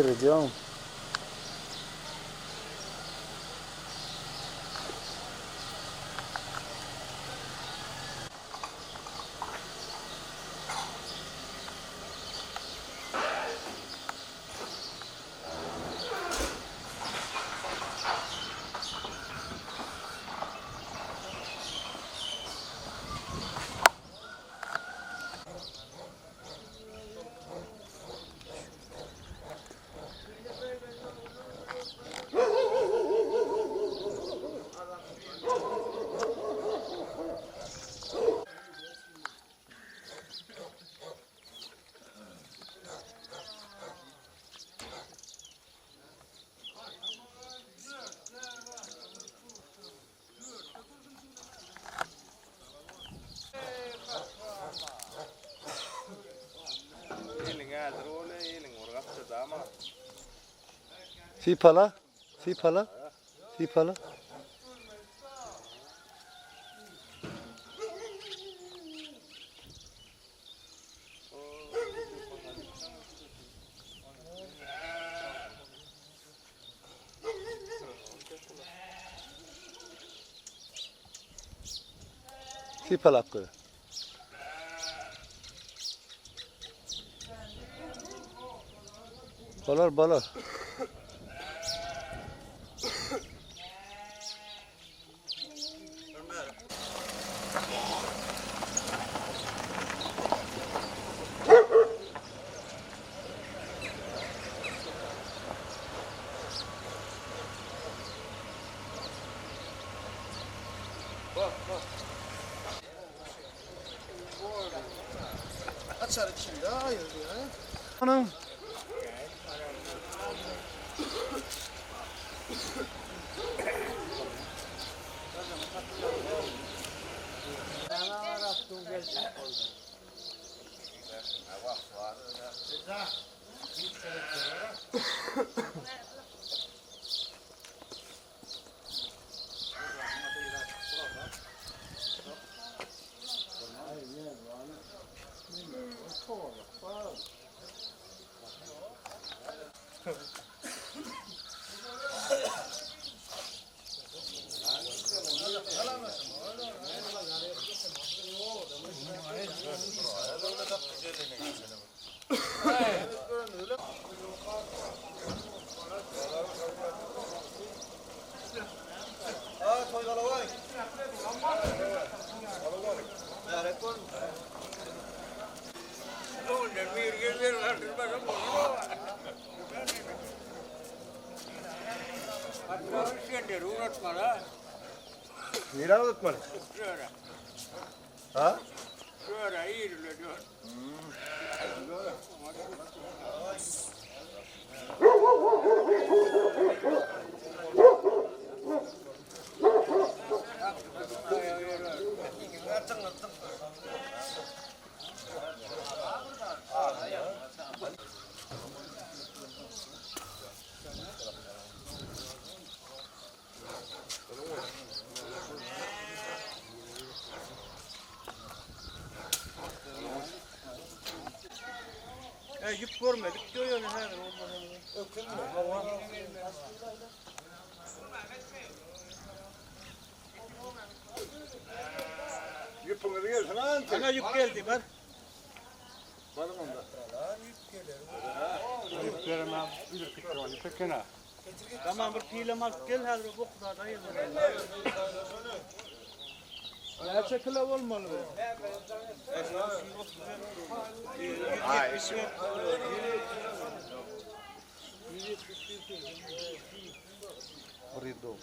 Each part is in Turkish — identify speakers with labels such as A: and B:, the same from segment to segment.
A: ediyorum. Sipala, sipala, sipala. Sipala hakkı. Balar balar.
B: Açar içinde hayır ya.
A: Anam.
B: Nereye unutmadın? Ha?
C: Yük görmedik diyor yani her
B: Yıpını gelsin lan.
C: Ana yük geldi ben.
B: Varım onda.
C: Yük veremem. Bir fikir var. Pekena. Tamam bir pile mak gel her bu kadar da yemin. Ya şekilde olmalı.
B: Hayır.
A: Rido.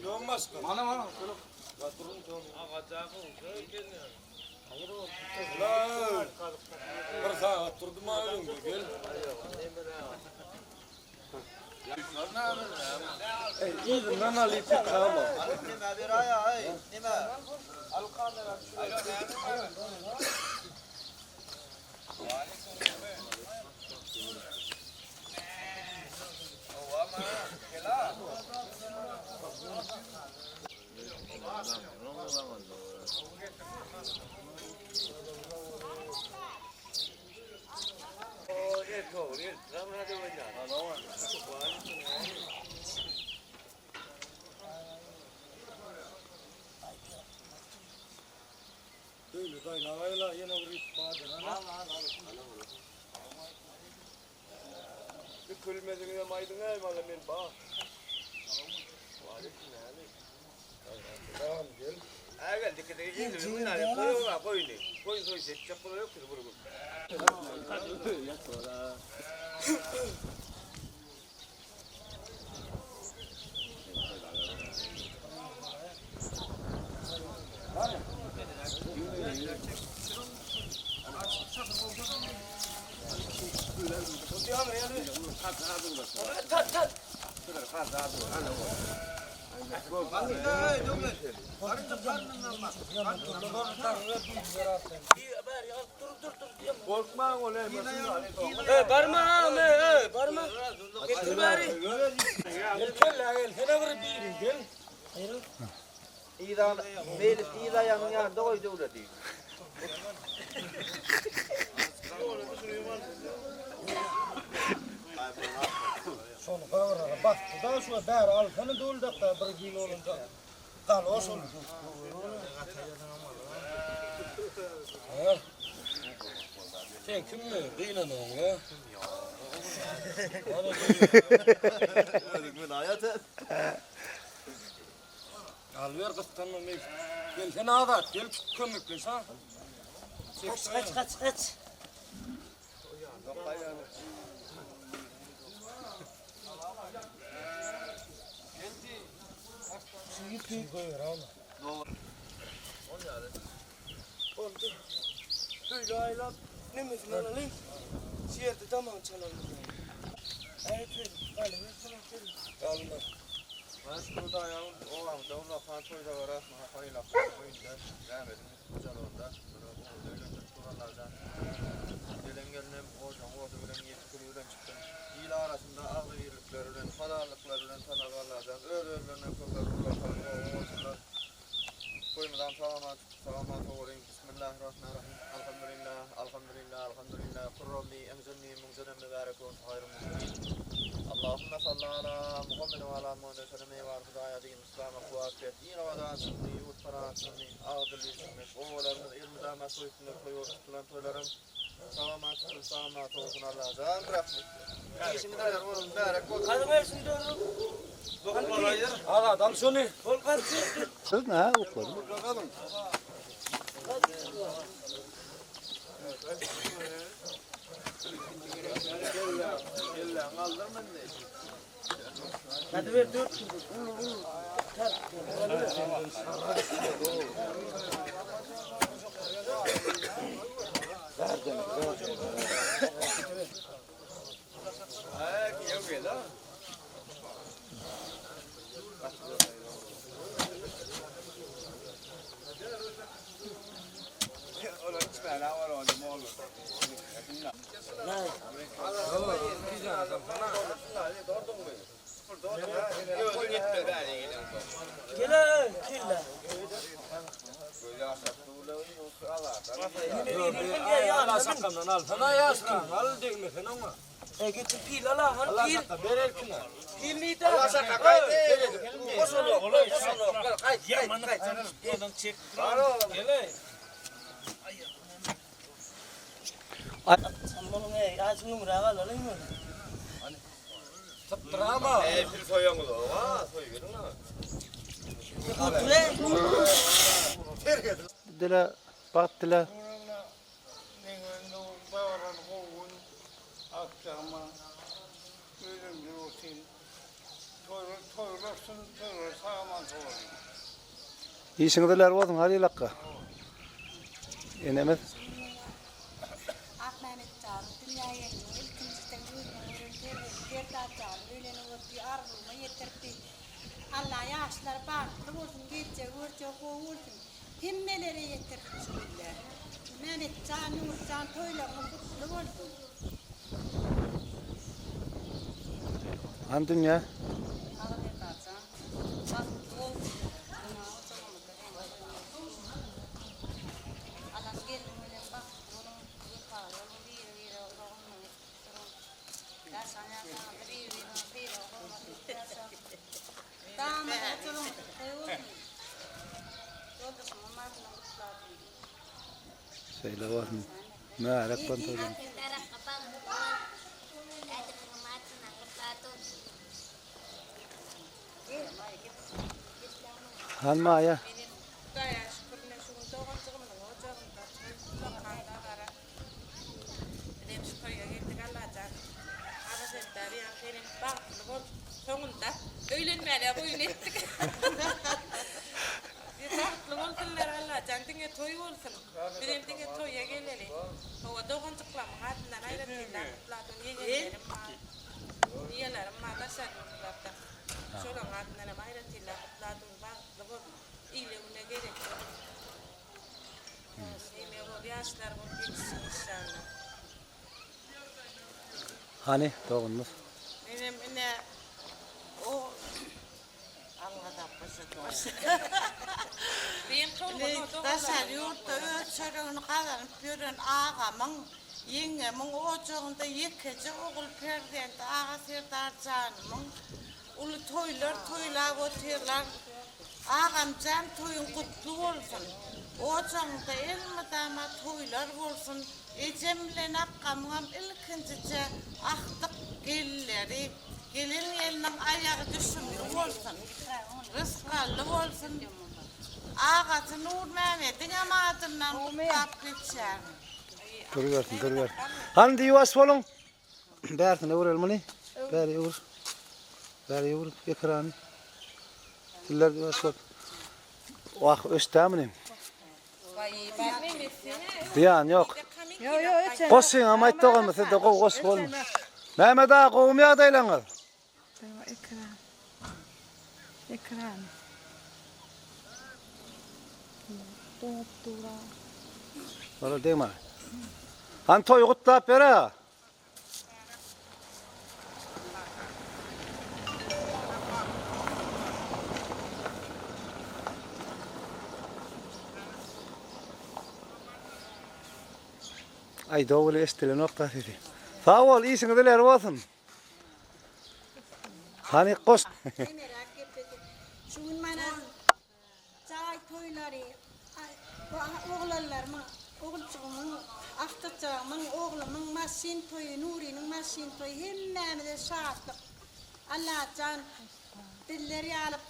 B: Olmaz mı?
C: Mana.
B: Lan. Bir saat durdum ağabeyim gel. İyi lan Ali tamam.
D: Nima beraya ay nima al kamera
B: Böyle dayanayla yine vurup bağırdı. Bir külmediğine maydın eyvallah ben bağ. Tamam gel.
D: Gel dikkat edin. Bunlar koyun. Koyun çapılı yok ki bunu.
B: Korkma oğlum.
C: Barma barma. Getir bari.
B: Gel sana vurup gel.
D: İdan meylis İda yanına da koydu öyle değil.
B: Şunu kavurara bak. Daha şu dar al. Sana doldak da bir gün olunca. Kal olsun. Sen kim mi? Kıyınan oğlum ya. Al ver kıttanma meyf. Gel sen ağdat. Gel kömükle sen.
C: Kaç.
B: Böyle aylar ne mesela alayım? Siyerde tamam çalalım. Evet, hadi ver.
D: Ben şurada ayağım o amca onunla fantoyla var asma kafayla koyunca devam edin güzel onda öyle kurallardan gelen gelinem hocam orada ölen yetkililerden çıktım ila arasında ağlı yürüklerinden falarlıklarından tanalarlardan öğrenlerine kurallardan koymadan salamat olayım bismillahirrahmanirrahim elhamdülillah kurrabbi emzenni munzeden mübarek olsun hayrım اللهم صل على محمد وعلى محمد وسلم وارض عيادين الإسلام وأكبر دين ودعا سني وطرا سني أعظم لسنك وولرم إلمدا مسويتنا koyuyor tutulan toylarım selamat olsun Allah'a can bırakmayın. İşini de oğlum mübarek olsun.
C: Hadi versin doğru.
B: Al adam şunu.
C: Kol kaçtı.
A: Kız ne okudu?
C: Hadi ver 4 kilo. Gel killa.
B: Al sakalından al. Sana yazsın. Al değil mi sen ama?
C: Getir pil ala han
B: Allah
C: pil.
B: sakal ver erkine.
C: Pil ni de.
D: Allah sakın kaydı. Koşun kaydı.
C: Yamanı oradan çek. Gel. Sen bunu ne? Az numara alalım mı?
B: Drama.
D: Bir soyuyorlar. Vaa soyuyorlar.
A: Dile bak dile. İşindeler oldun hadi lakka. Enemez.
E: Ahmet Çağrı, dünyaya ilkinciden arzumu yetirdi. Allah yaşlar baktı olsun, gece vursun, himmelere yetirdi bismillah. Mehmet Can, Nurcan, toylarına kutlu olsun.
A: Han dünya. Şöyle olsun. Merak pantolon. Hanma ya.
F: Sonunda öğlenmeye koyun ettik. Farklı olsunlar Allah cantıya toy olsun. Benim dinge toya geleli. O doğan çıklam hatından ayrıtıyla platın yiyelerim ma. Yiyelerim ma da sarılarda. Şolan hatından ayrıtıyla platın farklı bol iyilemine gerek. Sime bu yaşlar bu geçsin inşallah.
A: Hani doğunuz.
F: Benim ne o Allah'tan başladı. Benim çoluğum
G: Taşar yurtta ölçörünü kazanıp gören ağamın, yengemin ocağında yekece oğul perdende ağa Serdar canımın. Ulu toylar oturlar. Ağam can toyun kutlu olsun. Ocağında elmi dama toylar olsun. Ecemle nakkamam ilkincice ahtık gelleri. Gelin elinin ayağı düşümlü olsun. Rızkallı olsun. Ağası Nur Mehmet'in amadından kutlap geçer.
A: Dur. Hani yuvas olun. Bertine vuralım mı? Beri vur. Ekranı. Tiller yuvas ol. Vah östemini. Diyan yok. Kosun ama et doğan mı? Sede kos olma. Mehmet ağa kovmaya daylanır.
H: Ekran.
A: Öyle değil mi? Han toy kutlap bere. Ay doğru estile nokta dedi. Sağ ol, iyisin diler olsun. Hani kos.
E: merak ettim. Şun bana çay toyları, oğlanlar mı, oğulcuğumun, aktıcağımın, oğlumun masin toyu, Nuri'nin masin toyu, hemmemde şahatlık. Allah can, dilleri alıp,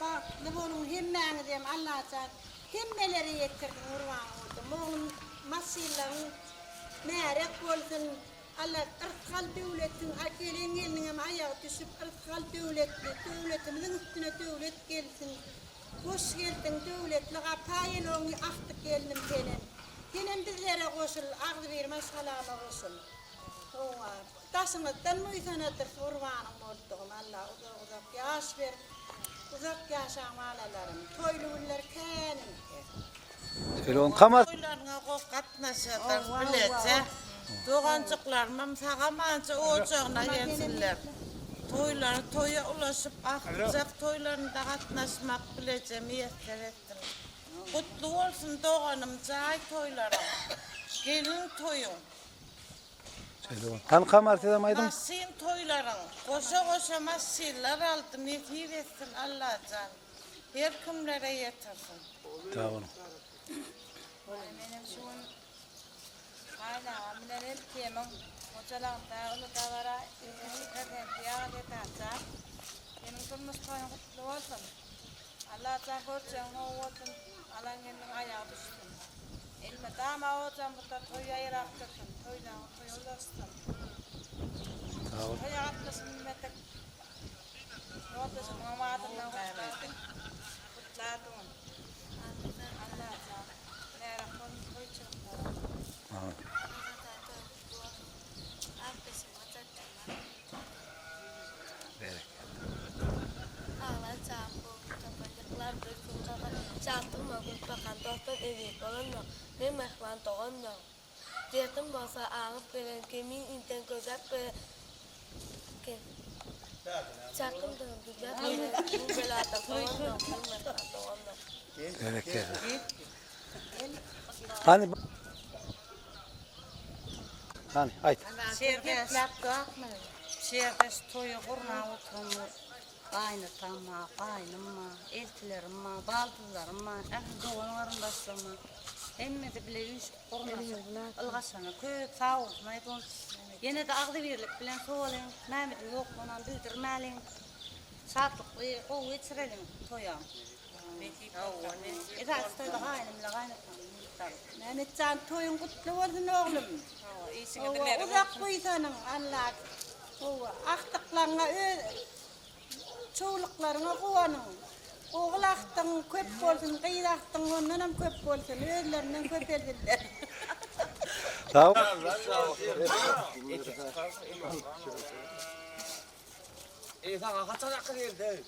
E: baklı bunun hemmeni diyeyim Allah can, hemmeleri yetirdim, urvan oldum. Oğlum masilların merek olsun, Allah ırkal devletin gelin elinin ayağı düşüp ırkal devletimizin üstüne devlet gelsin. Hoş geldin devletliğe payın onu aktık gelinim senin. Senin bizlere koşul, ağzı vermez halama koşul. Taşımızdan müysenedir kurbanım oldum Allah uzak yaş ver. Uzak yaşam alalarım. Toylular kenim.
A: Elon kamar.
G: Toylarına katnaşırlar bilece. Doğancıklarım sağamanca ocağına gelsinler. Toya ulaşıp akacak toylarında katnaşmak bileceğim yeter ettim. Kutlu olsun doğanım cay toylarım. Gelin toyun.
A: Han kamar dedim aydın.
G: Masin toyların. Koşa masiller aldım. Yetiyi versin Allah can. Her kimlere yetirsin.
A: Tamam.
F: benim şun hala aminen elkiyemem. Hocalarımda onu da vara kadar diyağı detanca. Benim durmuş toyun kutlu olsun. Allah can borçan olsun. Alan kendin ayağı düşsün. Elime dama olacağım burada toyu ayıraktırın. Toydan toy ulaşsın. Toyu atlasın metek. Yoldaşım ama adından kutladım. Kutladım. Allah can. Merak olun toy çıktı.
H: Çantım bakan dostlar evi kalanlar ne mehman doğanlar. Diyetım olsa ağıp veren kemin inten gözak ve çakım dağın güzel bu belada kalanlar ne mehman doğanlar.
A: Gerek. Hani ayt.
G: Şerget Şerget toyu kurna oturmuş. Kaynatama, kaynımma, eltilerimma, baldızlarımma, doğanlarım başlama.
F: Emmesi bile yüz korunası. Ilgaşana köp sağ olsun. Ayıpın. Yine de ağzı verilip bilen soğalın. Mehmet'in yok ondan bildirmelin. Saatlık kovu geçirelim toyam. İzah istedik aynımla kaynatmam. Mehmetcan toyun kutlu olsun oğlum. Uzak buysanın Allah. Aktıklarına çoğuluklarına kovanın. Oğul aktın köp olsun, kıyır aktın ondan hem köp olsun. Özlerinden köp edildiler.
A: Tamam.
B: Sana kaçan akıl geldi.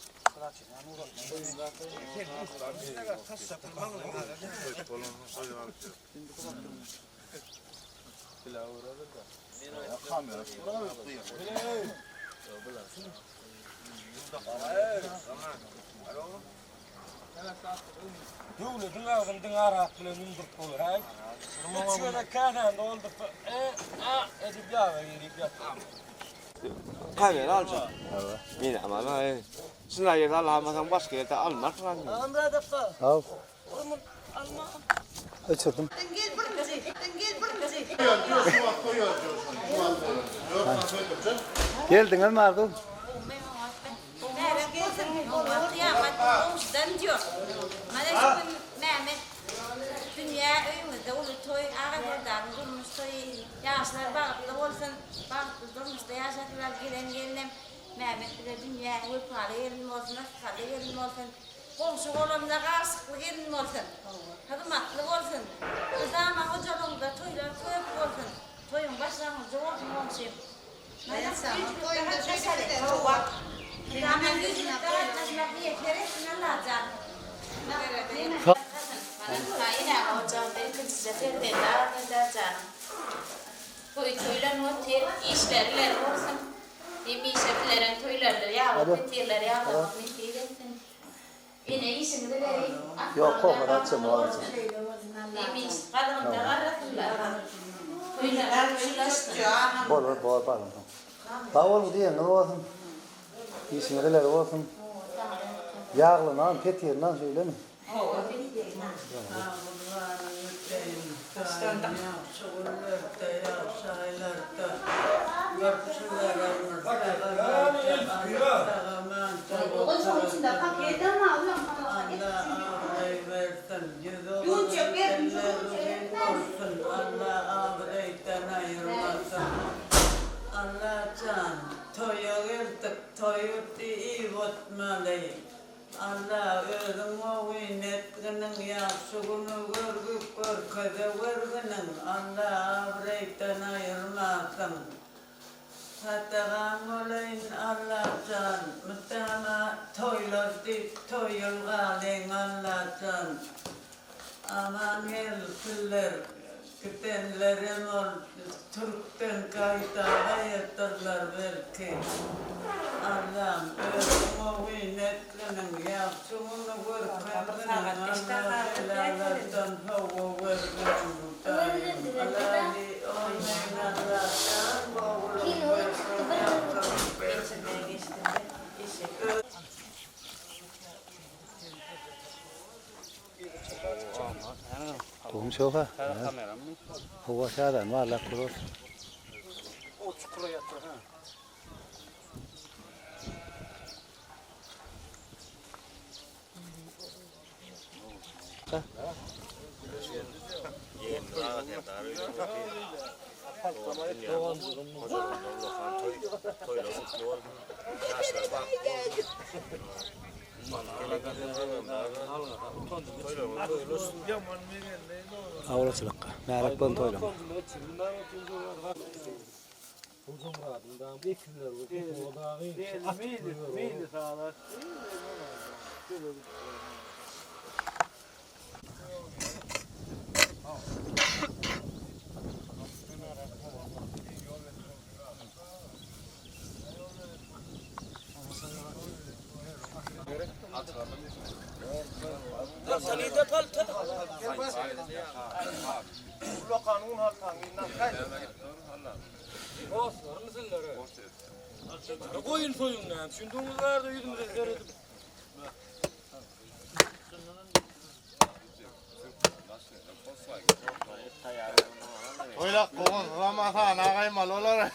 B: Devletin ağzımdın arak bile mindirip olur hay. Şöyle kanan oldu. Edip yağla yerip yapalım.
D: Kamera alacağım. Evet. Yine ama ben şuna yer alamadan başka yerde almak var mı?
B: Amra defter.
A: Al. Açıldım. Geldin mi Marduk?
F: Dünya evimizde olur toy, ağabeyden durmuş toy, yaşlar bağıplı olsun, bağıplı durmuş da yaşadılar gelen Mehmet bile dünya uypalı yerin olsun, akıllı yerin olsun, komşu oğlumda karşılıklı yerin olsun, hırmatlı olsun, kızama hocalığında toylar köp olsun, toyun başlangıcı olsun komşum. Toyun da şöyle de çoğak. Kızama yüzünü karartlaşmak niyetleri etsin Allah canım. Yine hocam benim size terden daha canım. Toylar noter işlerler olsun. Demi işlerlerin toylardır ya, bitirler ya, bitirsin. Yine işini de vereyim.
A: Yok kokar açım olacak.
F: Demi iş kadın da arasınlar. Toylar toylaştı.
A: Bol pardon. Tavul diye ne olsun? İşinler olsun. Yağlı nan, petir nan söyle mi?
I: Allah can, toya geldik, toyut iyi batmalıyım. Allah özüm o netginin yaşığını görgüp körkede verginin Allah avreyten ayırmasın. Hatağam olayın Allah can, mütama toylar deyip toyul galeyn Allah can. Aman el killer, kütenlerin ol, Türk'ten kaytağa yeterler belki. Allah'ım özüm o netginin yaşığını görküp Allah belalardan hava verginin daim. Allah'ı oynayın Allah can, boğulun versin yakın.
A: Cũng sofa. Hova şadan var la kuros.
C: O çukura yatır ha.
A: Avla çılakka. Merak ben toylam.
C: Meyli sağlar.
B: Koyun soyundan, şunduğumuz vardı yüzümüze söyledim.
D: Oylak koğun, Ramazan ağaymal olar.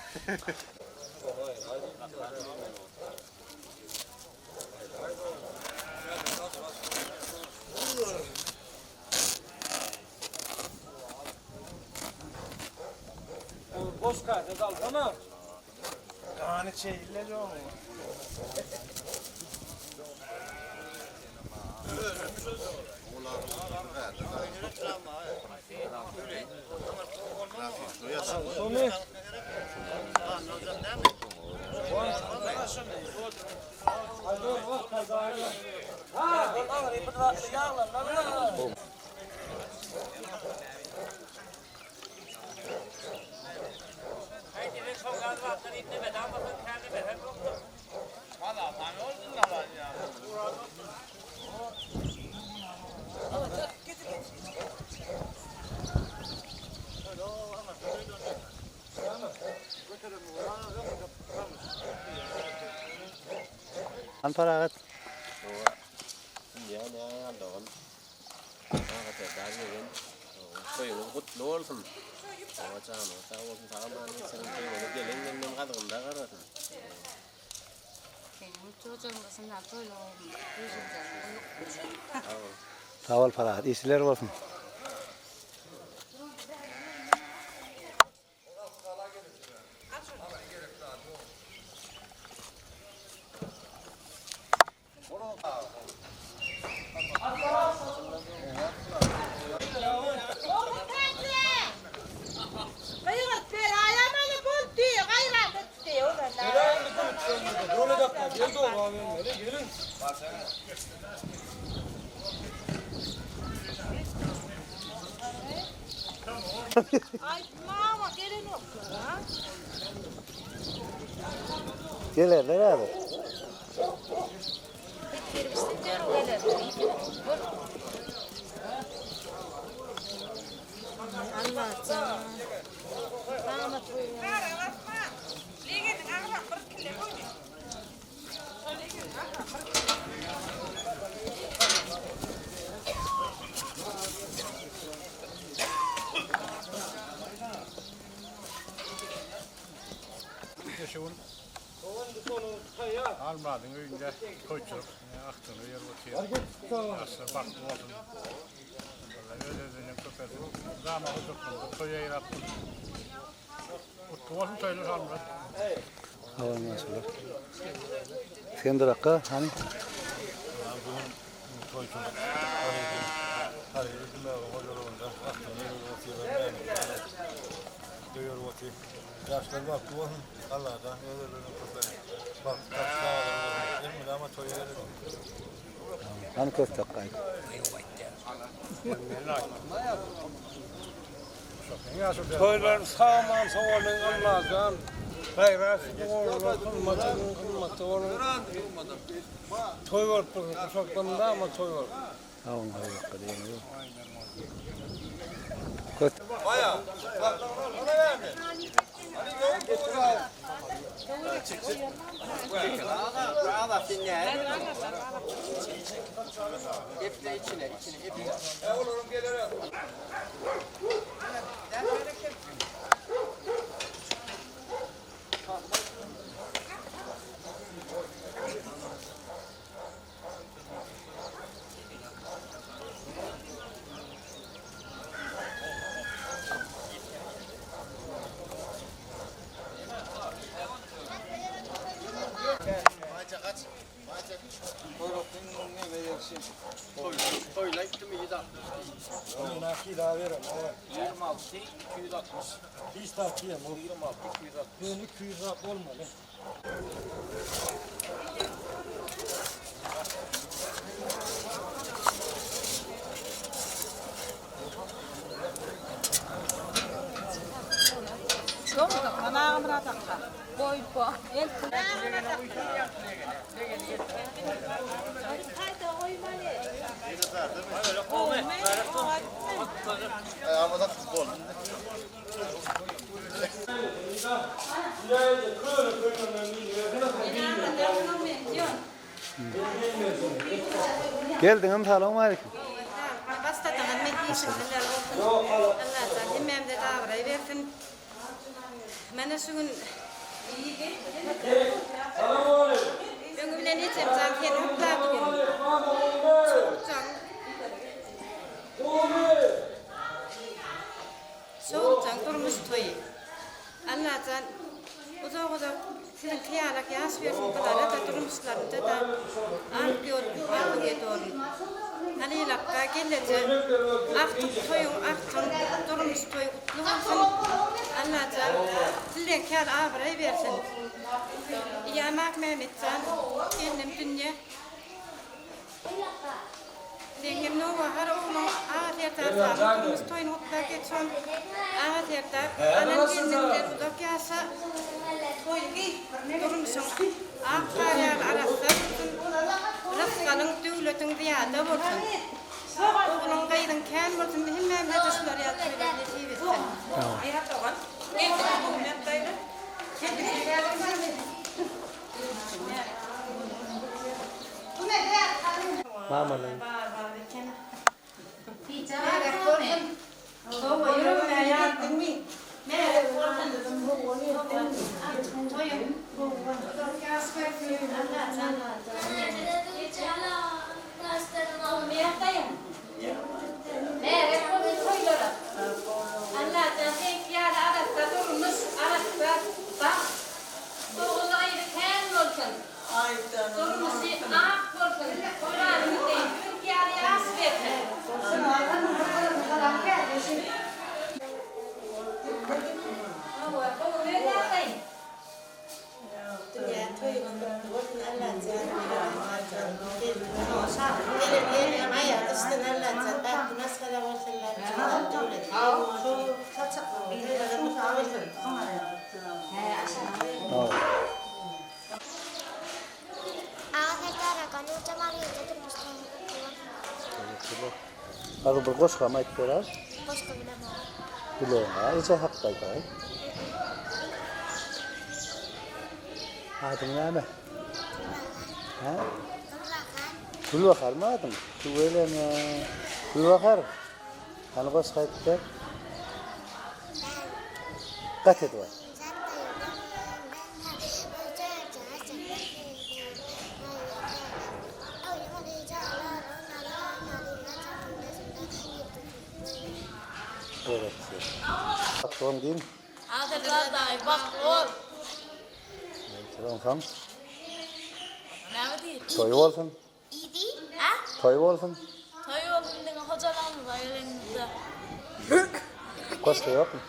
B: Boş kaydı dal tamam.
D: Kani çeyle jo.
B: Somi.
A: An paragat.
J: Dạ nè anh đồn nó có thể đá nhiều lên tôi nó hút lúa luôn mà sao không sao mà nó sẽ không nó kia lên lên cái đồng đá đó
A: Sağ ol paragat. İyisiler olsun.
B: Böyle dakika geldi o abi. Gelin.
E: Ay mama gelin olsun ha.
A: Gelir beraber.
F: Allah canım. Rahmet eylesin.
C: Yaşavun. Almadın önce koçuk. Aktını yer otuyor. Asıl baktım olsun. Öyle dedim köpesi. Zaman oturttum. Koya yarattım. Utku olsun söyler almaz.
A: Hava maşallah. Sen de dakika hani?
D: Yaşlar bak bu Allah'tan öldürülür köpeği. Bak kaçta emir ama toyları.
A: Hani köz takkaydı.
B: Toylar sağman sağolun Allah'tan. Gayrası doğru kılmatı olur. Toy var kuşaklarında ama toy var.
A: Havun havun kadar. Köz.
D: Baya. Bak ona verme. Hani getir abi.
J: Hepsi içine
D: Olurum gelirim.
J: Toyla gitti mi gider?
B: Onu nakil daha verin.
J: 26, 260.
B: Hiç takiyem o.
J: 26, 260.
B: Benim 260 olmalı.
D: Ayağımıza futbol.
A: Geldin mi? Selamun aleyküm.
F: Neler olsun. Allah hemmem de davray versin. Mana şugun Öňü bilen etsem zaten hukla bugün. Soğukcan durmuş toyu. Allah'tan uzak sizin kıyalak yaş versin kadar da durmuşlarında da arp yolun ediyorum. Hani lakka geleceğim. Aktık toyun aktın durmuş toyu kutlu olsun. Allah'tan sizden kâr ağabey versin. Yamak Mehmetcan kendim dünya. Dengem ne var? Her oğlum ağaç tarafından durmuş toyun hutla geçiyor. Ağaç yerler. Anan kendimde budak yasa. Durmuşum. Ağaçlar arası. Rıfkanın devletin ziyade olsun. Oğlum gaydın kâr olsun. Hemmem hedesler yaptırıyor. Netivetsin.
A: Mama lan. Hadi bir koşka mı ettiler?
H: Koşka bilemem.
A: Bilemem. İçe hakkı kay. Adın ne mi? Ha? Gülbahar mı adın? Öyle mi? Gülbahar. Hani koşka ettiler? Kaç et var? Evet. Bak doğum değil mi?
H: Adırlar bak ol.
A: Tamam.
H: Ne değil?
A: Toy olsun.
H: İyi değil. Ha?
A: Toy olsun.
H: Toy olsun diye hocalarımız var elimizde.
A: Koşka yok mu?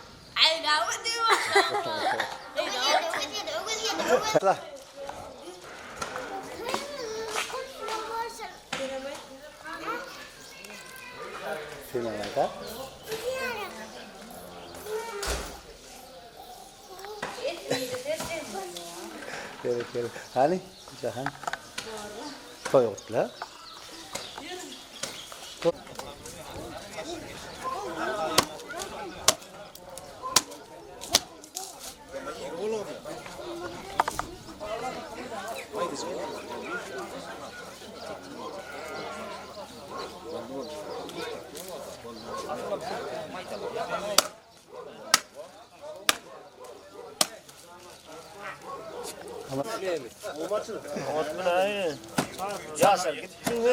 H: Ay ne diyor?
A: La. Sini ada. Kira. Hani? Jangan. Toyotla.
B: Ya sen git. Şimdi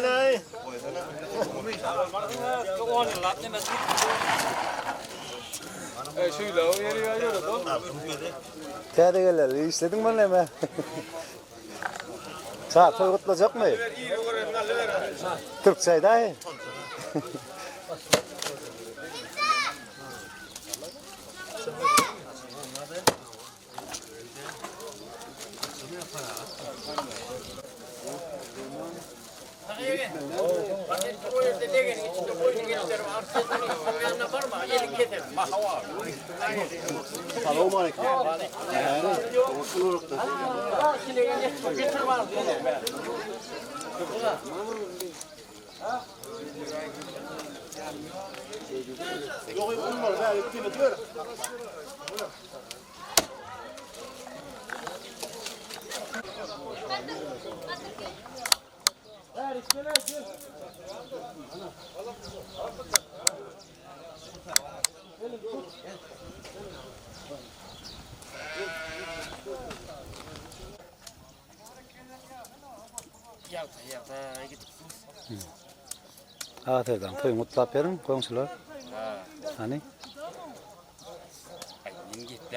B: şöyle o yeri ayırdı.
A: Kaya gelir. İşledin mi ne mi? Sağ toy kutlayacak mı? Türkçe dahi. Ağataydan toy mutlap verin komşular. Hani?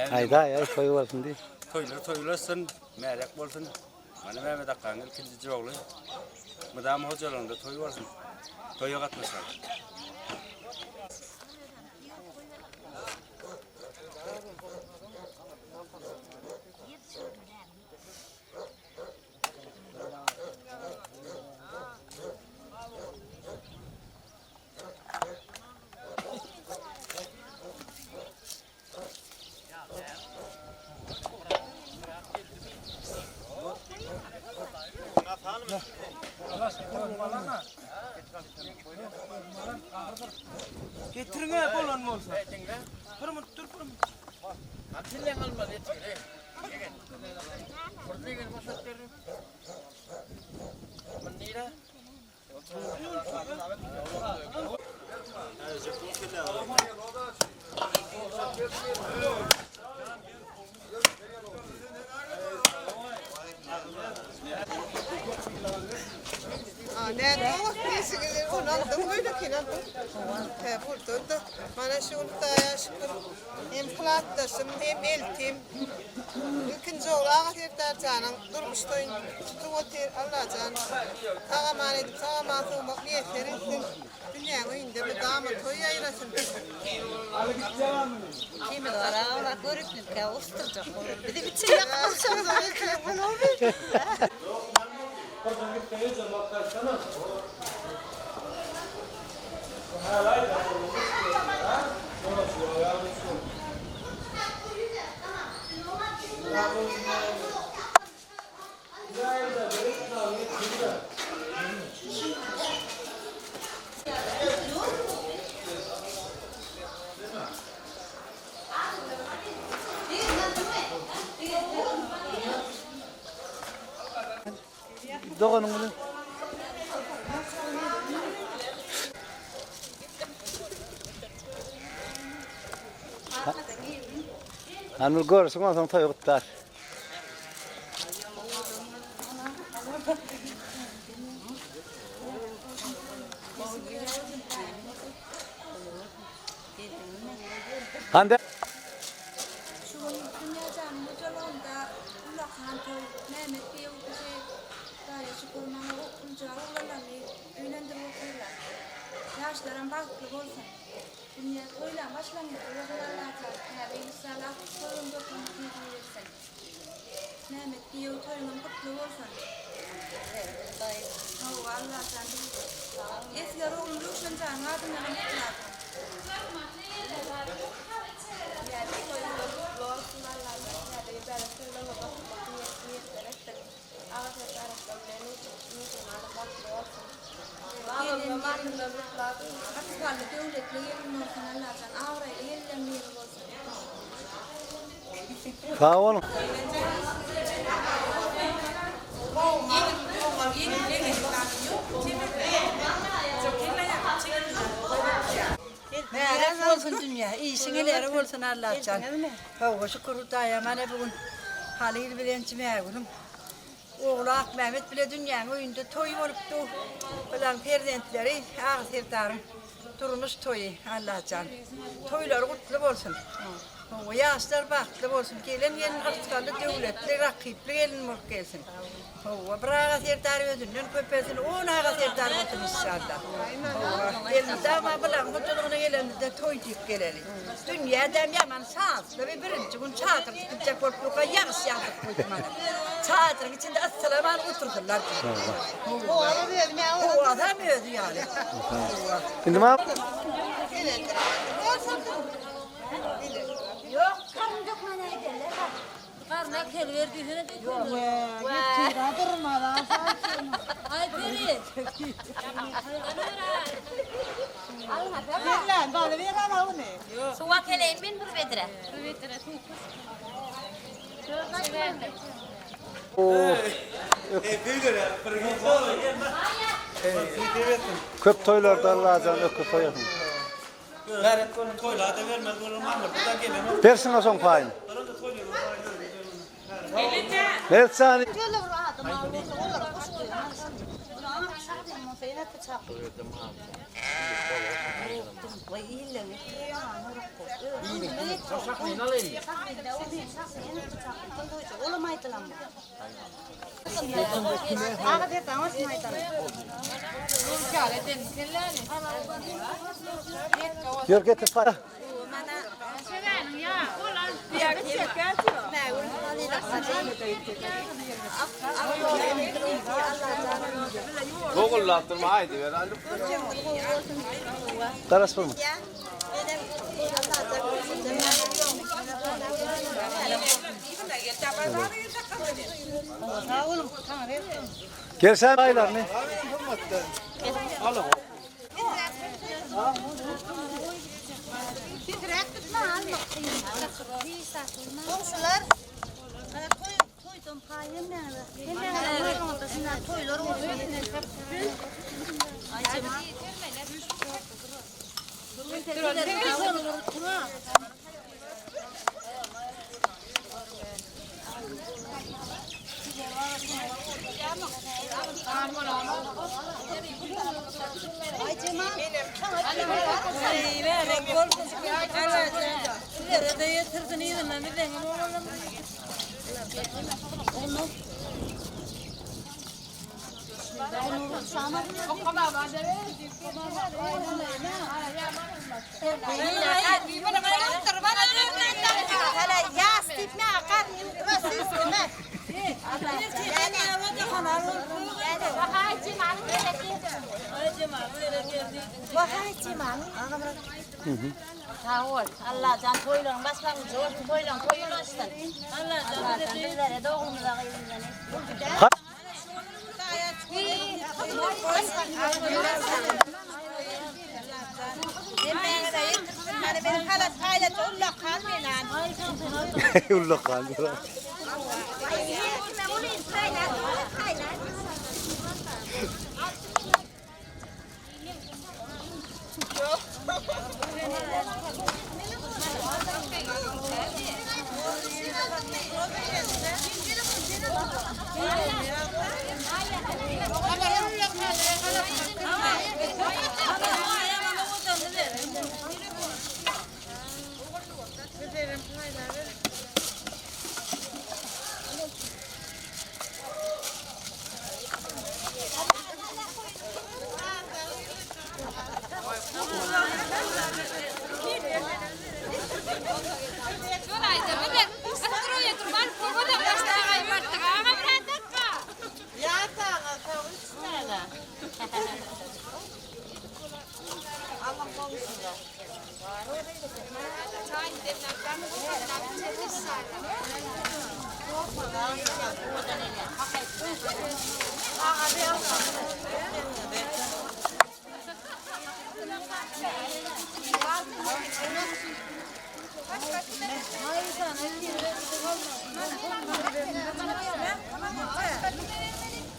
A: Hayda ya toy varsın diye.
K: Toylarsın, merak bolsun. Mana Mehmet Akkan'ın ikinci oğlu. Madam hocalarında toy varsın. Toya katmışlar.
B: Getirin ha bolon mu olsa? Pırmır dur pırmır.
J: Atilla kalmadı etkiyle. Burada gel basat verin. Mendira.
G: Ne doğru birisi ondan da böyle kinan. Burada mana şurada yaşıyorum. Hem plattasım hem eltim. İkinci olağa tertar canım durmuştayım. Tuvalet Allah can. Tamamen edip tamamen bak niye serin. Dünya oyunda bir dama toy ayırasın.
E: Kimi var ağla görüp ne usturacak. Bir de bir şey yapmışım da telefon olmuyor.
A: Doğanın bunu. Anıl görürsün ondan sonra toy kutlar. Hande.
E: Şu dünya canım hocalarında Ulakan toy Mehmet Bey bize daha yaşı kurmana okulca oğlanları öğlendir okuyorlar. Yaşların baktık olsun. Dünya toyla başlangıçta oğlanlar atar. Yani inşallah toyunda konuşmayı verirsin. Mehmet Bey toyunun kutlu olsun. Allah sen eski oğlum düşünce adını unutma.
A: Sağ olun.
E: Merak olsun dünya, iyisin ileri olsun Allah can. Hava şükür dayamane bugün Halil bilenci meğulum. Oğlak Mehmet bile dünyanın oyunda toy oluptu. Ulan perdentleri ağız herdarım. Durmuş toyu Allah can. Toylar kutlu olsun. O yaşlar bahtlı olsun. Gelin gelin artıkalı devletli, rakipli gelin mülk gelsin. O bırağa herdarı ödünden köpesin. O nağa herdarı olsun inşallah. Gelin dama bulan mutluluğuna gelen de toy deyip gelelim. Dünyadam yaman şanslı ve birinci gün çadır çıkacak korkluğa yarış yaptık koydum bana. Çadırın içinde assalaman oturdular. O adam ödü ya. O adam ödü yani.
A: Şimdi mi?
E: Yok, karın dökmene giderler. Karına kel verdiğine de yok. Git durma lan. Ay biri. Ver lan, bana ver ana onu.
L: Suwa keleyin bin bir bedre.
A: Köp toylarda Allah can ökü toyasın.
K: Ver toyla da vermez olur Mahmut. Bu da gelemez.
A: Versin o son payını.
K: Arada toyluyor.
A: Mert sani. Gör getir para.
J: Google attırma haydi ver alıp.
A: Karas vurma. Gel sen aylar ne?
E: Komşular toydum payım nerede? Hemen ortasından toylar olsun. Allah can toylan başlangıcı olsun toylan toyulaşsın. Allah can bizlere doğumumuza kıyımızdan.
A: Ulla kaldı.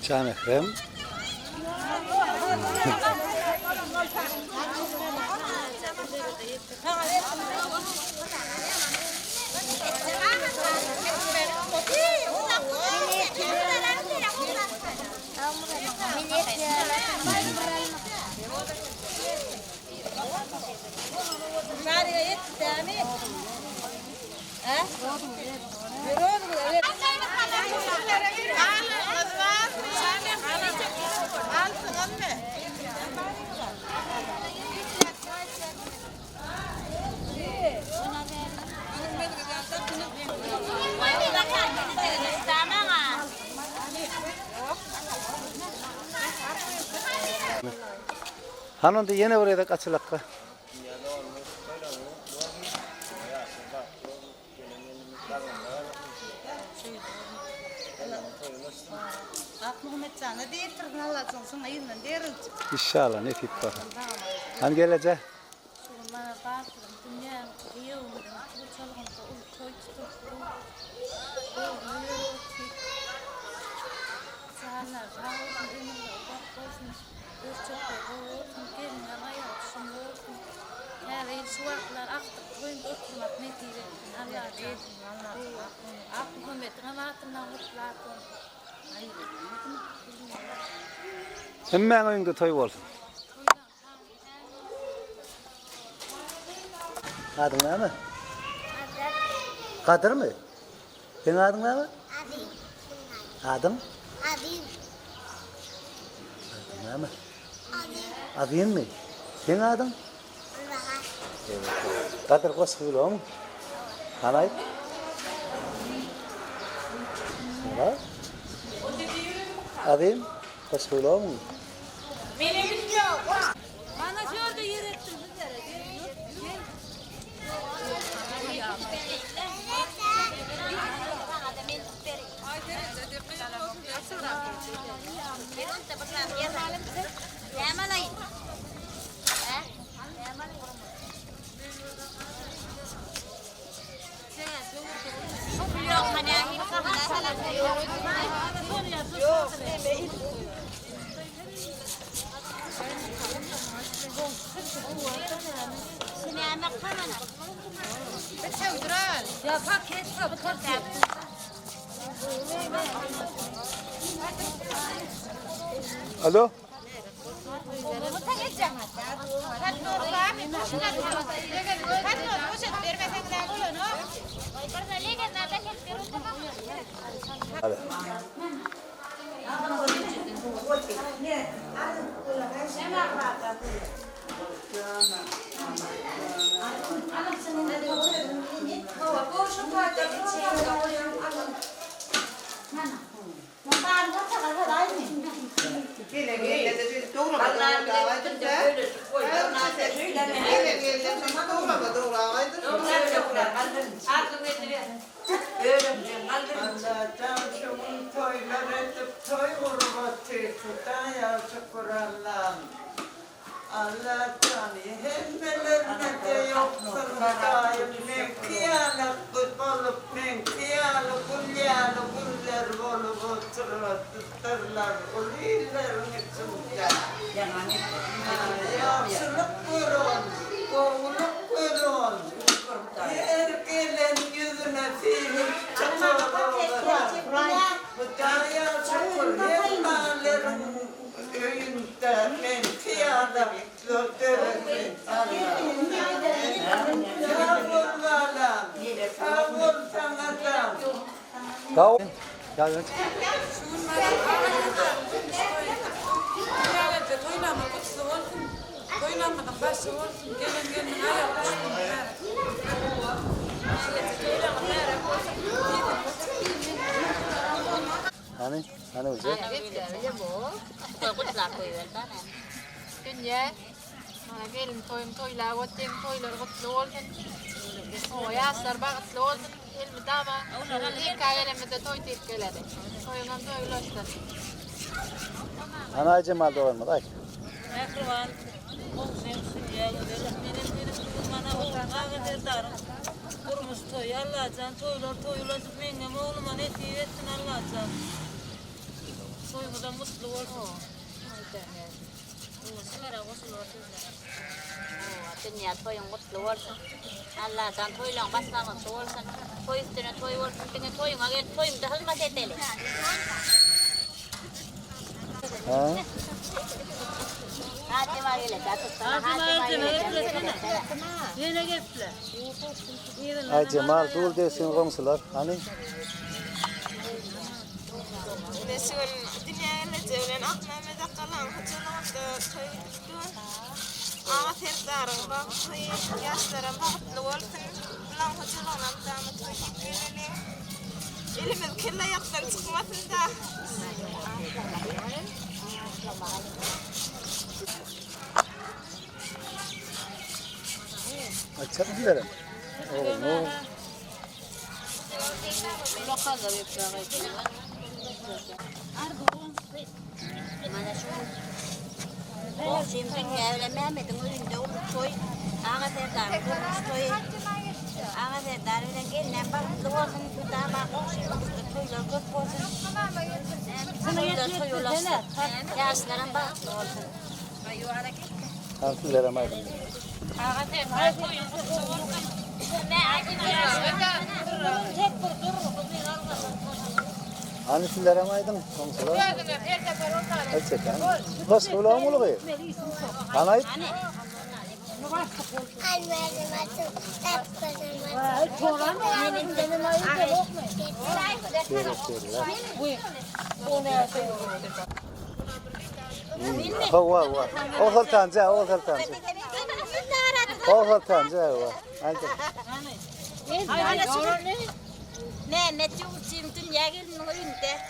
A: Can Ekrem. Hanım da yine oraya da kaçılakka. İnşallah ne fit var. Hani gelecek?
F: Her şu vakitler aktık koyun oturmak ne diyecek? Allah diyecek. Allah. Aklı hürmetine matından mutlu.
A: Hemmen oyunda toy olsun. Adın ne mi? Kadir mi? Senin adın ne mi? Adın?
H: Adil.
A: Adın ne mi?
H: Adil.
A: Adın mı? Senin adın?
H: Rahat.
A: Evet. Kadir koş kuyruğu mu? Kanayt. Evet. Adın? Koş kuyruğu mu?
F: Bana şurada yer ettim. Ya paket paket.
A: Alo? Hadi.
I: Allah'tan şunun toylar edip toy hurmatı tutaya şükür Allah'ım. Allah'tan hemmelerine de yoksun daim men kıyamet olup men kıyamet güller olup oturur tutarlar ulillerin içinde. Yaşlılık görün, boğuluk görün. Her gelen yüzüne film Mutaya şükür hemmelerin köyünde men kıyamet götürün Kavul valam, kavul sanatım.
A: Kavul. Gel gel.
F: Oynamadan başı olsun, gelin ayak
A: Hani olacak?
L: Öyle bu. Kutlar koyuyor tane.
F: Dünya, bana gelin toylar, ottem toylar kutlu olsun. O yaşlar bakıtlı olsun, ilmi dama. Hikayelerimize toy tip geledi. Toyundan toylaştır.
A: Ana Cemal da olmadı. Ay.
I: Ekran, olsun suya gidelim. Benim bana oturma giderdim. Kurmuş toy, Allah'tan toylar benim oğluma ne etsin Allah'tan. Toyumuza mutlu olsun.
L: Dünya toyun kutlu olsun. Allah'tan toylan başlaması olsun. Toy üstüne toy olsun. Senin toyuna gel, toyumda hızmet edelim.
A: Ha?
L: Hadi var öyle, hadi var
F: Yine gittiler.
A: Ay Cemal dur desin komşular. Hani?
H: Neşun dünyayla cevlen akmameda kalan hıçılanda toy tuttuğun. Ama terdarın bak toy yaşların bakıtlı olsun. Ulan hıçılanan damı toy tuttuğun. Elimiz kelle yaktan çıkmasın da.
A: Açak dilerim. Oğlum.
L: Mana şu. O şimdi dünya öyle Mehmet'in önünde olup toy. Ağa serdar kurmuş toy. Ağa serdar öyle gelinen bakıtlı olsun. Bu dama komşu toylar kut olsun. Toylar toyulaştır. Yaşların bakıtlı olsun.
A: Hansızlara maydım. Hansızlara maydım. Komşular. Gerçekten. Nasıl kulağım oluyor? Anayıp. هو أوصل تانجا أوصل تانجا أوصل تانجا هو
L: Ne çuğum dünyagil nuyunte.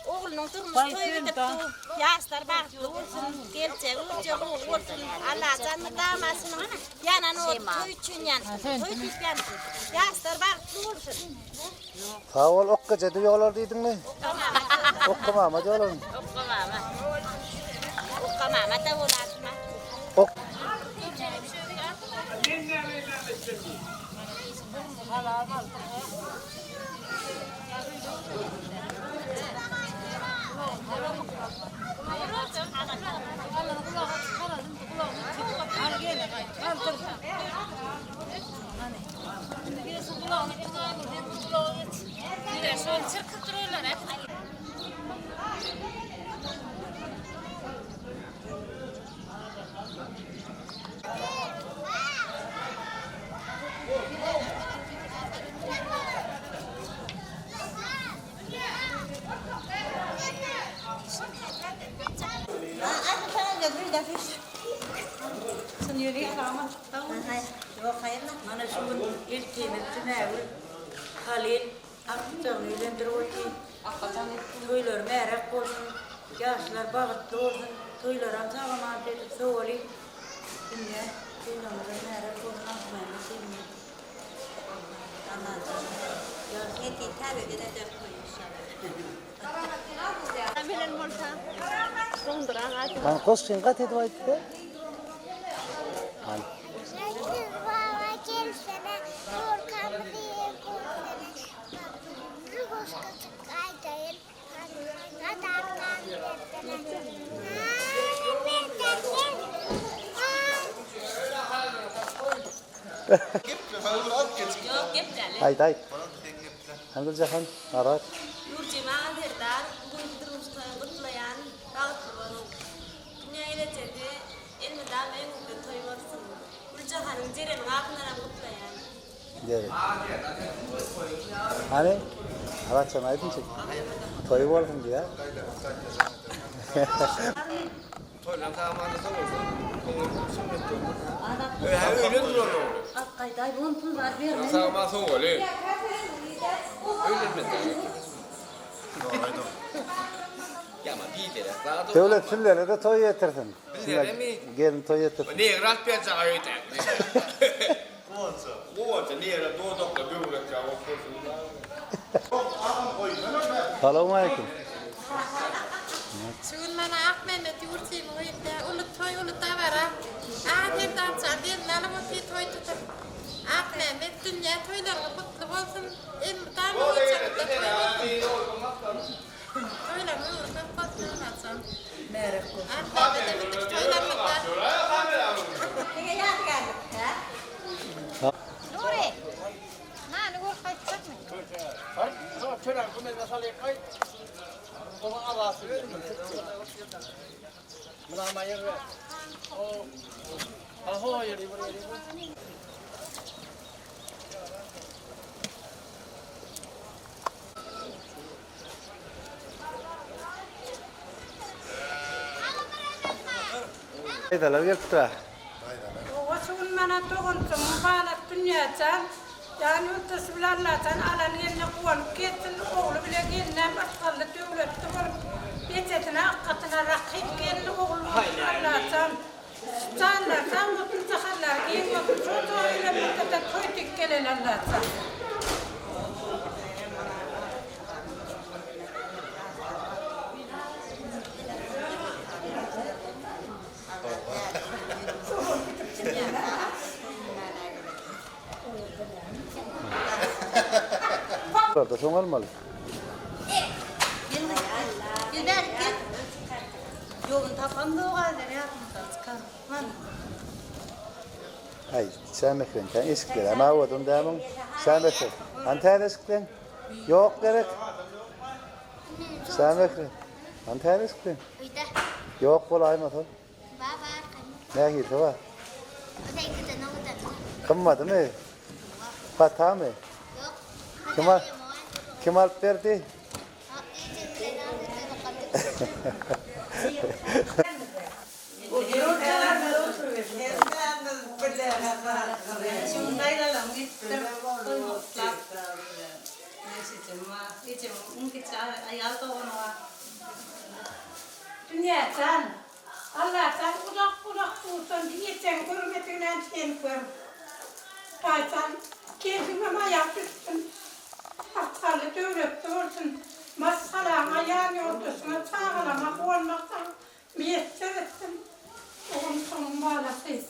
L: Oğlunun turmuş toyutup yaşlar baklı olsun, gelce uçak olsun, Allah'tan damasının yanan o toyçun yansın, toytup yansın, yaşlar baklı olsun.
A: Sağ ol, okka cedi yollar deydin mi? Okka mama diyorlar mı?
L: Okka mama da olasma.
A: Ok.
I: Mana şunun ilkini tünevi Halil akıtığını ilendiroti toylar merak olsun yaşlar bağıtlı olsun toylar amsağıman dedi soğuli dinle toylarımızın merak olsun akmayını sevmiyor anladım ya heti tabi gidecek
A: Han koşun kat edip Han. Haydi haydi. Hangi jahan arat?
H: Yurciman herdar gundurumsta gutlayan dağıtmalı. Dünya ile cedi elmeden en mutlu toyvarsın. Urcahanın ceren aknaran gutlayan.
A: Evet. Hani arat sana aydın çek. Toy oldum diye.
D: Toylan zamanı sorulsun. Öyle durur.
I: Akkayday bunun pul var bir mi?
D: Zaman sorulur. Öyle mi?
A: Devlet türlere de toy yetirsin. Gelin toy yetirsin.
D: Ne rast bir çağırıyor. Oğuz'a niye doğduk da böyle çağırıyor.
A: Selamun aleyküm.
E: Şun mana Ahmet yurtim oyunda ulut toy ulut tavara. Ahirden çadil nalamati toy tutup. Ahmet dünya toylarına mutlu olsun. İmdan olacak da toy olsun. Toylarına uğurmak mutlu olmasın.
I: Merak olsun.
E: Ahmet de toylarına.
L: Ne yat geldi? Nuri. Ne olur kaçacak mı?
B: Şöyle kumeda salih kay. Onu Allah'ın Melamayır ve o aho yeri buraya.
A: Haydalar geldi.
E: Oğuzun mana toğunsun mübarek dünyadan. Yani utasıblarlardan alan yerine kuvalıp gitsin. Oğlu bile geline başkalı devlette olup betetine akkatına rakip gelin oğlu Allah'tan. Canlardan mutlu sakarlar. En mutlu çocuğu öyle müddete koyduk gelin Allah'tan.
A: Burada son almalı.
I: Yolun tapandığı o halde yapmışlar çıkar.
A: Ay, sevmekten kan eskiden ama odun demem. Sevmekten. Anter eskiden. Yok gerek. Sevmekten. Anter eskiden. Yok kolay mı tabii. Ne girdi var? Kımmadı mı? Pata mı? Kim alıp verdi?
E: Dünyadan Allah'tan uzak dursun diyeceğim hürmetiyle sen koyun. Kaysan kendime yaptırsın. Hastalı dövüp dursun. Masalama yan yolcusuna sağlama olmaktan müyesser etsin. Onun sonun bağlasıyız.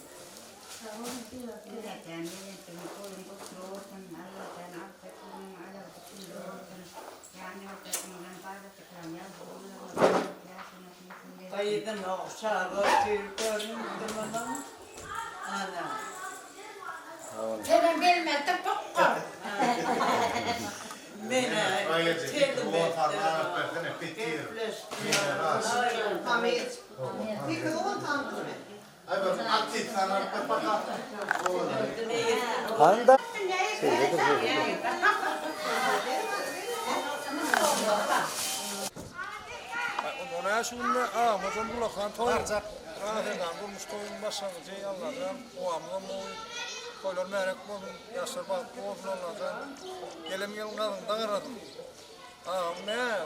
G: Kayıdın okşağı Türk'ün dumanım. Ana.
E: Senin bilmezde pokka.
G: Beni teldim Hamit. Bir kılığın tanıdım.
A: Anda.
B: Ona şimdi hocam bu lakan toyacak. Rahatından bulmuş toyun başlangıcı Allah'tan o amına koylar merek olun yaşlar bak olsun Allah'tan gelin kadın da aradım. Ne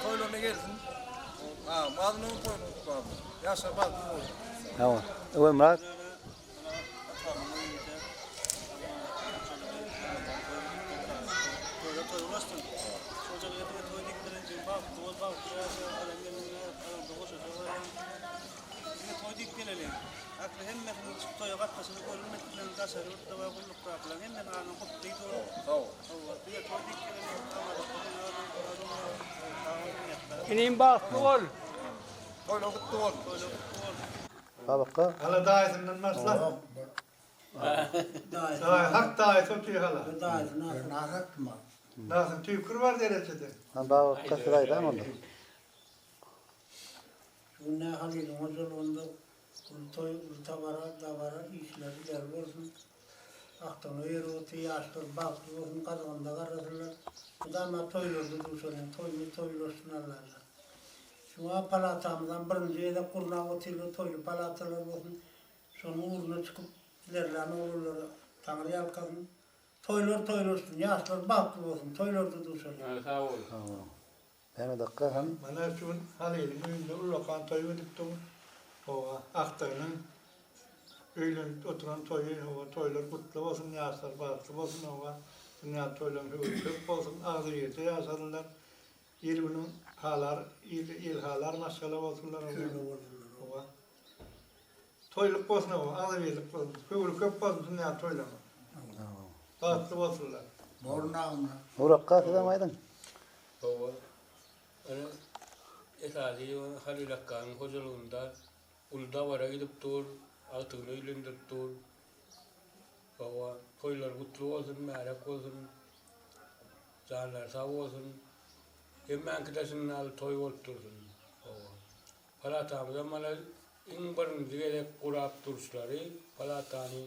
B: toylarına gelsin. Madem toyunu tutmadı. Yaşlar bak olsun.
A: Tamam. Ömer Murat.
B: İneyim bak ol. Toyla gitti ol.
A: Babaka.
C: Hala dairesinden masla. Hak dairesi otuyor hala. Nasıl tüykür var derecede.
A: Ben babaka sıraydı ama onda.
M: Ne halil hocalığında ultavara davara işleri der olsun. Aktan öğreti yaşlar baklı olsun kazanda karasınlar. Dama toylardı dursunlar, toylu sunarlar. Şuna palatamdan birinci de kurna otilu toylu palatalar olsun. Sonra uğruna çıkıp ilerleyen olurlar. Tanrı yalkasın. Toylar olsun, yaşlar baklı olsun, toylardı dursunlar.
J: Sağ ol.
A: Hemen dakika hani.
C: Bana şu halilin önünde ulakan toyu ediptim. O aktarının öğlen oturan toylar kutlu olsun, yaşlar baklı olsun. Dünya toylan hüvüp olsun, ağzı yerde yaşarlar. İlminin ilhalar maşallah olsunlar. Toyluk olsun ama, ağzı yerde olsun. Hüvüp olsun, dünya toylan. Baklı olsunlar.
A: Urakka sedamaydın.
K: Baba, ana esali Halil Akkan hocalığında Uldavara gidip dur, altını eğlendirip dur. Baba, toylar kutlu olsun, merak olsun, canlar sağ olsun. Hemen gidesin al toy olup dursun. Baba, palatamda bana in birinci gerek kurap duruşları, palatani,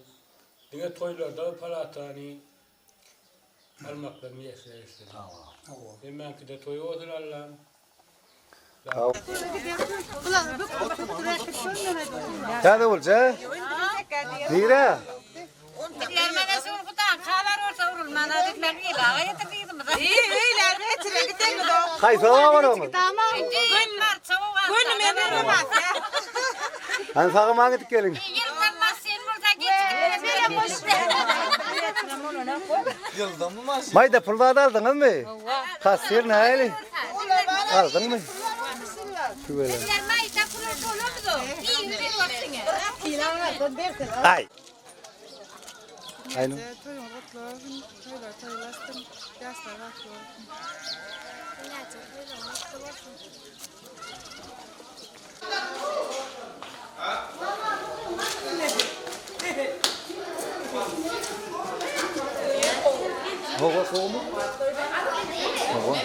K: yine toylarda palatani almaklarını istedim. Hemen ki de toy olsun Allah'ım.
A: Ya da olca. Dira.
F: Diklermene sulkudan kalar olsa vurulmana diklermeyi bağa getirdim.
G: İyiler de etire gidelim de.
A: Kaysa var mı?
G: Tamam.
F: Gün var çabuk.
G: Günüm emir var.
A: Hani sağıma gidip gelin.
F: Yıldan basın burada geçip.
B: Yıldan mı mas?
A: Mayda pulva da aldınız mı? Kasir ne hali? Aldın mı? Şöyle.
F: Diklermeyi de kuruldu olur mu? İyi bir vaktine.
A: Ay. Aynen.
G: Toyun kutlu olsun, toylasın, yaşlar baklı olsun.
A: soğumu? Tamam.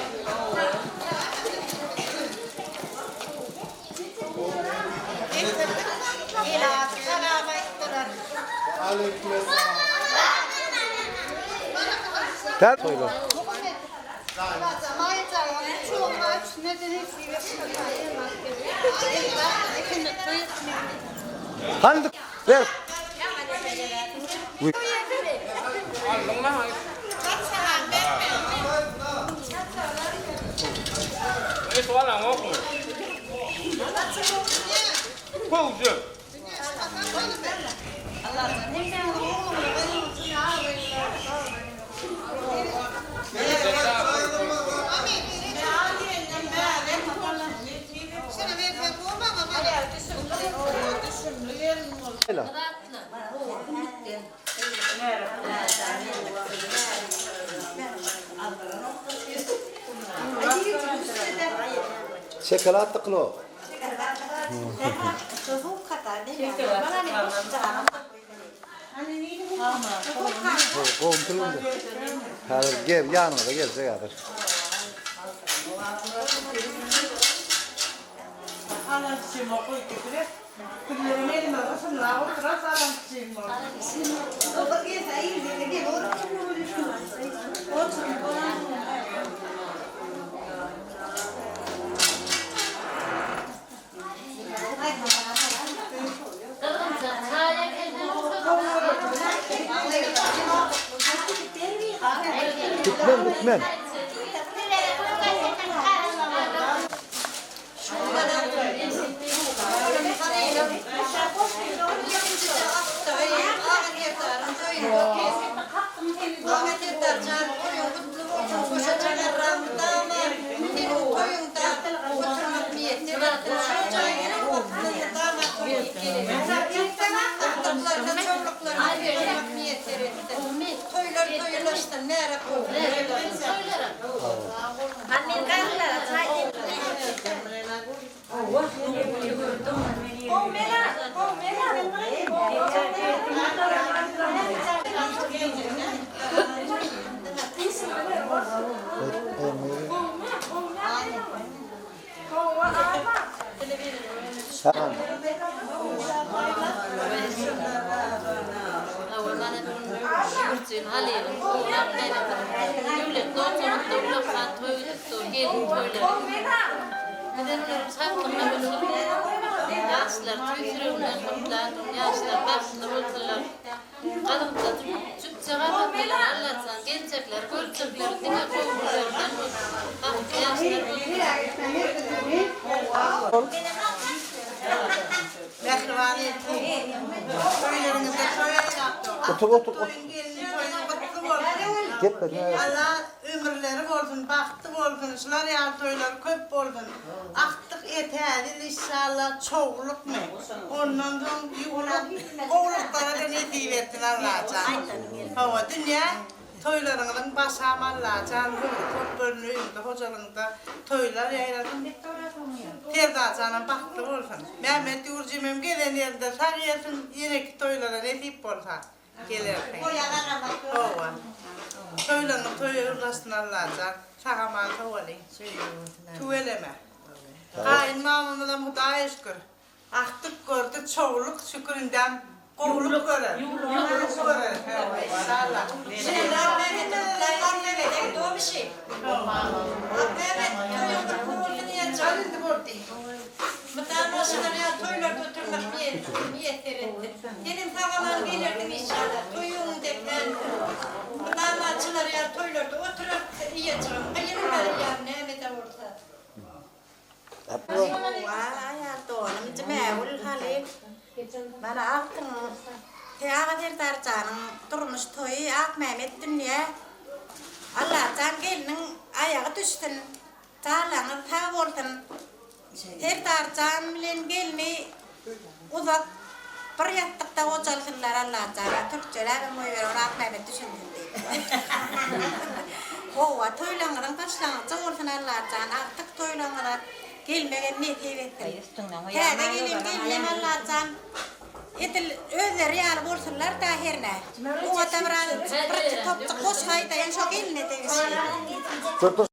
A: Gel toylar. Hangi ver. Uy.
K: Cái số là ngốc rồi. Không được.
A: Şekelat tıklo. Kovum tülündü. Hadi gel yanına da gelse kadar. Bitmen. Tamam.
N: Yaşlılar tüyürürler, toplar, yaşlılar başlı oldular. Kadınlar Türkçe kapattılar, anlatsan gelecekler, görecekler, dine kovulurlar. Bak yaşlılar
A: Otur. Gitme.
G: Allah ömürleri olsun, baktı olsun, şular yaltoylar köp olsun. Aktık etədir inşallah çoğuluk mu? Ondan sonra yuğulan oğluklara da ne diyivertin Allah'can. Hava dünya toylarının başamallarcan, köpörlüğünde, hocalığında toylar yayladın. Terdacanın baktı olsun. Mehmet Yurcimim gelen yerde sarıyasın, yine ki toylara ne deyip olsa gelirsin. Hava. Toylarının toyu ulaştırırlarcan, sağamal tuvali. Tuveleme. Kayın mamamdan Hudaya şükür. Aktık gördü çoğuluk şüküründen kovuluk görür. Yuğuluk görür. İnşallah. Şeyler Mehmet'in doğru bir şey. Mehmet toyunun kovulunu yapacağım. Mıtanlaşılar ya toylar götürmek niyetler etti. Benim tavalar gelirdim inşallah. Toyun dekler. Mıtanlaşılar ya toylarda oturup yiyeceğim. Hayırlar ya Mehmet'e orta. Ayatoonจะแม่วุ้นฮาลิมาละอักตึงเทียกเทียตาจานตุรมสถอยอักแม่เม็ดตุนเนี้ยอัลลาจานเกลนึงอายก็ตุสตันจานหลังท่าวอลตันเทียตาจานเล่นเกลนี้อุดักปริยัติตะวจัลขันลาอัลลาจานทุกเจริญมวยเวลาอักแม่เม็ดตุสันดีโอ้ว่าถอยหลังรังพัชหลังเจ้าขันอัลลาจานอักตักถอยหลังอะไรกินแม่กันนี่ที่เวทีแค่ได้กินมาลาจัน
E: Etil özleri ýaly bolsunlar da herne. O da bir topçuk boş hayda en çok eline de.